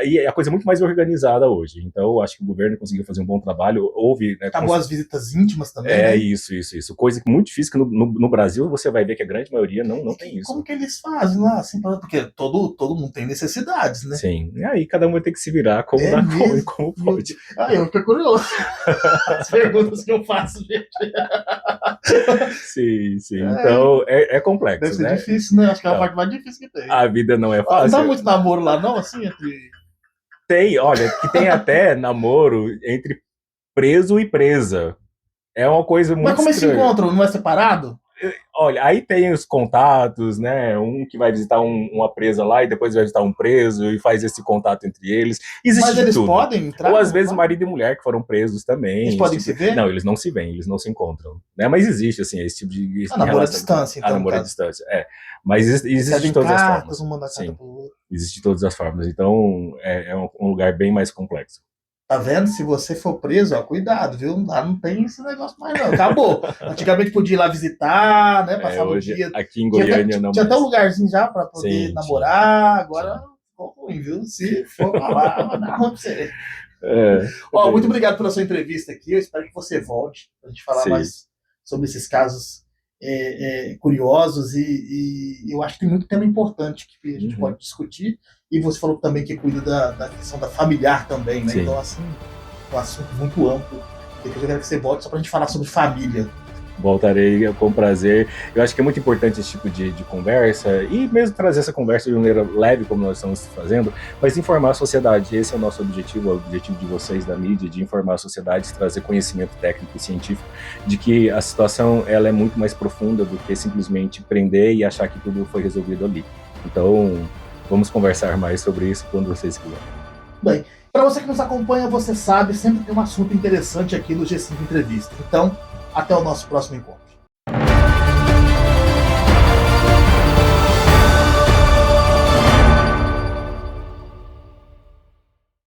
E a coisa é muito mais organizada hoje. Então, acho que o governo conseguiu fazer um bom trabalho. Houve... Né, acabou as visitas íntimas também, né? Isso. Coisa muito difícil, que no Brasil você vai ver que a grande maioria não tem isso. Como que eles fazem lá? Assim, porque todo mundo tem necessidades, né? Sim. E aí cada um vai ter que se virar como dá conta e como pode. Eu fico curioso. As perguntas que eu faço, gente. Sim. Então, é complexo, deve ser, né? Difícil, né? Acho que é a parte mais difícil que tem. A vida não é fácil. Não dá muito namoro lá, não? Assim, entre... Tem, olha, que tem até namoro entre preso e presa. É uma coisa muito Mas como estranha. eles se encontram? Não é separado? Olha, aí tem os contatos, né? Um que vai visitar uma presa lá e depois vai visitar um preso e faz esse contato entre eles. Existe Mas de eles tudo. podem Ou entrar às no vezes quarto? marido e mulher que foram presos Eles também. podem se ver? Não, eles não se veem, eles não se encontram. Né? Mas existe, assim, esse tipo Ah, de namoro à relação. distância, A então, no namoro à caso. distância. É. Mas existe de Recebem todas as cartas, formas. um manda carta Sim, pro outro. existe de todas as formas. Então é um lugar bem mais complexo. Tá vendo? Se você for preso, ó, cuidado, viu? Lá não tem esse negócio mais, não. Acabou. Antigamente podia ir lá visitar, né? É, Passava o hoje, dia. aqui em Tinha até, Goiânia, não tinha até um mais. lugarzinho já para poder Sim, tinha. namorar. Agora Tinha. ficou ruim, viu? Se for pra lá, vai dar ruim pra você. É Ó, muito bem isso. obrigado pela sua entrevista aqui. Eu espero que você volte para a gente falar Sim. mais sobre esses casos curiosos e eu acho que tem muito tema importante que a gente Uhum. pode discutir. E você falou também que cuida da questão da familiar também, né? Sim. Então, assim, um assunto muito amplo. Depois eu quero que você volte só para a gente falar sobre família. Voltarei com prazer. Eu acho que é muito importante esse tipo de conversa e mesmo trazer essa conversa de maneira leve, como nós estamos fazendo, mas informar a sociedade. Esse é o nosso objetivo, é o objetivo de vocês da mídia, de informar a sociedade, trazer conhecimento técnico e científico de que a situação ela é muito mais profunda do que simplesmente prender e achar que tudo foi resolvido ali. Então, vamos conversar mais sobre isso quando vocês quiserem. Bem, para você que nos acompanha, você sabe, sempre tem um assunto interessante aqui no G5 Entrevista. Então, até o nosso próximo encontro.